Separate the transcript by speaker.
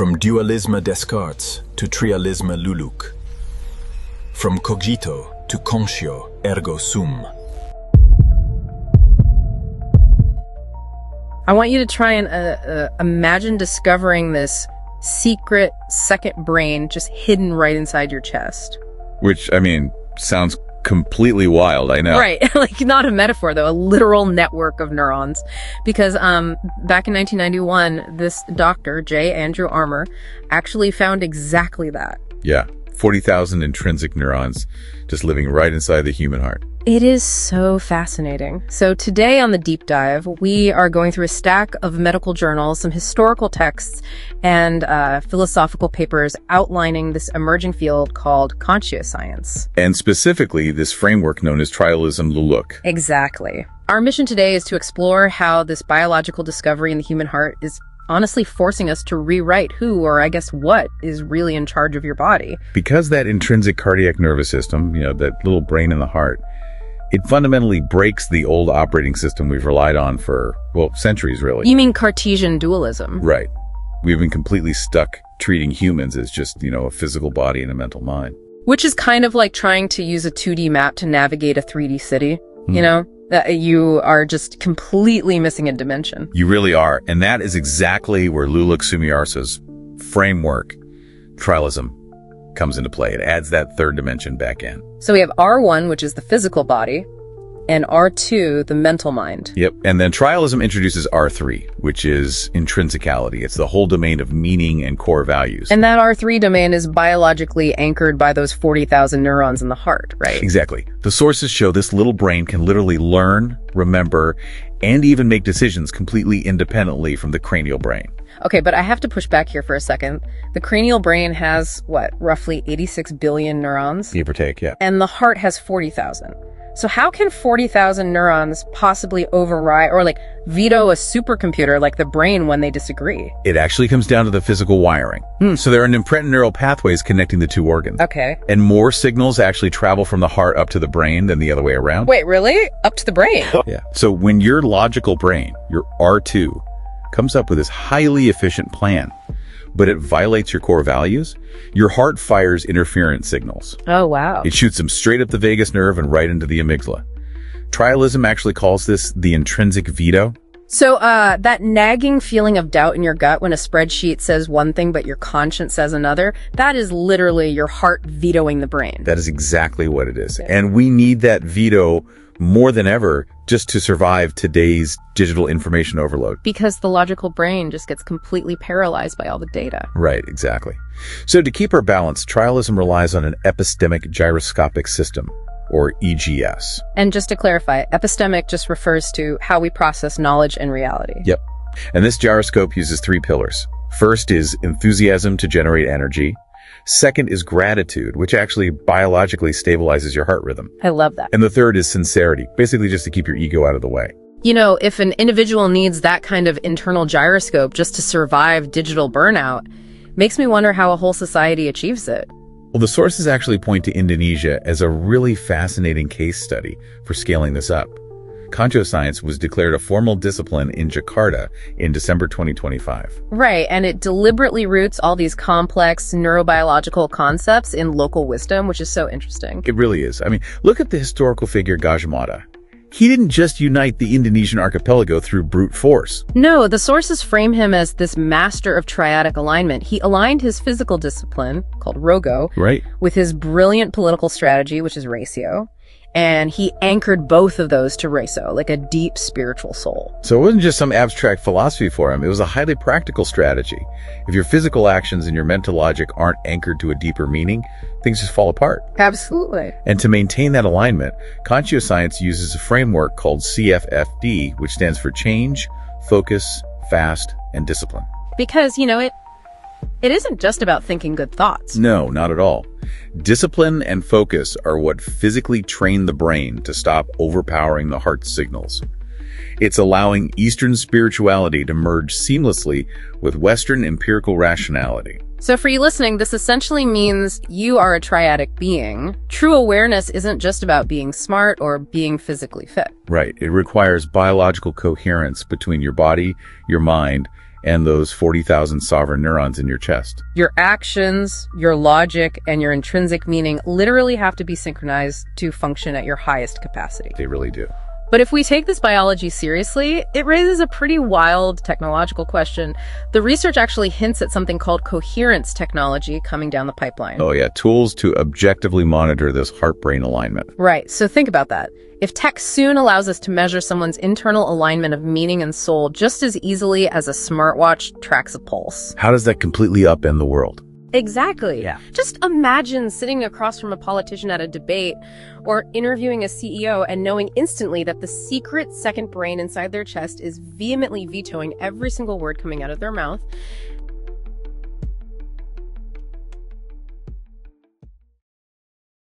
Speaker 1: From DUALISME DESCARTES to TRIALISME LULUK. From cogito to conscio ergo sum.
Speaker 2: I want you to try and imagine discovering this secret second brain just hidden right inside your chest.
Speaker 3: Which, I mean, sounds completely wild, I know.
Speaker 2: Right. Like, not a metaphor, though. A literal network of neurons. Because back in 1991, this doctor, J. Andrew Armour, actually found exactly that.
Speaker 3: Yeah. 40,000 intrinsic neurons just living right inside the human heart.
Speaker 2: It is so fascinating. So today on the deep dive, we are going through a stack of medical journals, some historical texts, and philosophical papers outlining this emerging field called conscioscience.
Speaker 3: And specifically, this framework known as trialism LULUK.
Speaker 2: Exactly. Our mission today is to explore how this biological discovery in the human heart is honestly forcing us to rewrite who, or I guess what, is really in charge of your body.
Speaker 3: Because that intrinsic cardiac nervous system, that little brain in the heart, it fundamentally breaks the old operating system we've relied on for, well, centuries, really.
Speaker 2: You mean Cartesian dualism?
Speaker 3: Right. We've been completely stuck treating humans as just, a physical body and a mental mind.
Speaker 2: Which is kind of like trying to use a 2D map to navigate a 3D city, That you are just completely missing a dimension.
Speaker 3: You really are. And that is exactly where LULUK Sumiarso's framework, trialism, comes into play. It adds that third dimension back in.
Speaker 2: So we have R1, which is the physical body, and R2, the mental mind.
Speaker 3: Yep. And then trialism introduces R3, which is intrinsicality. It's the whole domain of meaning and core values.
Speaker 2: And that R3 domain is biologically anchored by those 40,000 neurons in the heart, right?
Speaker 3: Exactly. The sources show this little brain can literally learn, remember, and even make decisions completely independently from the cranial brain.
Speaker 2: Okay, but I have to push back here for a second. The cranial brain has, roughly 86 billion neurons?
Speaker 3: Give or take, yeah.
Speaker 2: And the heart has 40,000. So how can 40,000 neurons possibly override or veto a supercomputer like the brain when they disagree?
Speaker 3: It actually comes down to the physical wiring. So there are imprinted neural pathways connecting the two organs.
Speaker 2: Okay.
Speaker 3: And more signals actually travel from the heart up to the brain than the other way around.
Speaker 2: Wait, really? Up to the brain?
Speaker 3: Yeah. So when your logical brain, your R2, comes up with this highly efficient plan, but it violates your core values, your heart fires interference signals.
Speaker 2: Oh, wow.
Speaker 3: It shoots them straight up the vagus nerve and right into the amygdala. Trialism actually calls this the intrinsic veto.
Speaker 2: So that nagging feeling of doubt in your gut when a spreadsheet says one thing but your conscience says another, that is literally your heart vetoing the brain.
Speaker 3: That is exactly what it is. And we need that veto more than ever just to survive today's digital information overload.
Speaker 2: Because the logical brain just gets completely paralyzed by all the data.
Speaker 3: Right, exactly. So to keep our balance, trialism relies on an epistemic gyroscopic system, or EGS.
Speaker 2: And just to clarify, epistemic just refers to how we process knowledge and reality.
Speaker 3: Yep. And this gyroscope uses 3 pillars. First is enthusiasm to generate energy. Second is gratitude, which actually biologically stabilizes your heart rhythm.
Speaker 2: I love that.
Speaker 3: And the third is sincerity, basically just to keep your ego out of the way.
Speaker 2: If an individual needs that kind of internal gyroscope just to survive digital burnout, makes me wonder how a whole society achieves it.
Speaker 3: Well, the sources actually point to Indonesia as a really fascinating case study for scaling this up. Conscioscience was declared a formal discipline in Jakarta in December 2025.
Speaker 2: Right, and it deliberately roots all these complex neurobiological concepts in local wisdom, which is so interesting.
Speaker 3: It really is. I mean, look at the historical figure Gajah Mada. He didn't just unite the Indonesian archipelago through brute force.
Speaker 2: No, the sources frame him as this master of triadic alignment. He aligned his physical discipline, called Rogo,
Speaker 3: right,
Speaker 2: with his brilliant political strategy, which is Ratio. And he anchored both of those to Reso, like a deep spiritual soul.
Speaker 3: So it wasn't just some abstract philosophy for him. It was a highly practical strategy. If your physical actions and your mental logic aren't anchored to a deeper meaning, things just fall apart.
Speaker 2: Absolutely.
Speaker 3: And to maintain that alignment, conscioscience uses a framework called CFFD, which stands for change, focus, fast, and discipline.
Speaker 2: Because, it isn't just about thinking good thoughts.
Speaker 3: No, not at all. Discipline and focus are what physically train the brain to stop overpowering the heart's signals. It's allowing Eastern spirituality to merge seamlessly with Western empirical rationality.
Speaker 2: So for you listening, this essentially means you are a triadic being. True awareness isn't just about being smart or being physically fit.
Speaker 3: Right. It requires biological coherence between your body, your mind, and those 40,000 sovereign neurons in your chest.
Speaker 2: Your actions, your logic, and your intrinsic meaning literally have to be synchronized to function at your highest capacity.
Speaker 3: They really do.
Speaker 2: But if we take this biology seriously, it raises a pretty wild technological question. The research actually hints at something called coherence technology coming down the pipeline.
Speaker 3: Oh yeah, tools to objectively monitor this heart-brain alignment.
Speaker 2: Right, so think about that. If tech soon allows us to measure someone's internal alignment of meaning and soul just as easily as a smartwatch tracks a pulse.
Speaker 3: How does that completely upend the world?
Speaker 2: Exactly.
Speaker 3: Yeah.
Speaker 2: Just imagine sitting across from a politician at a debate or interviewing a CEO and knowing instantly that the secret second brain inside their chest is vehemently vetoing every single word coming out of their mouth.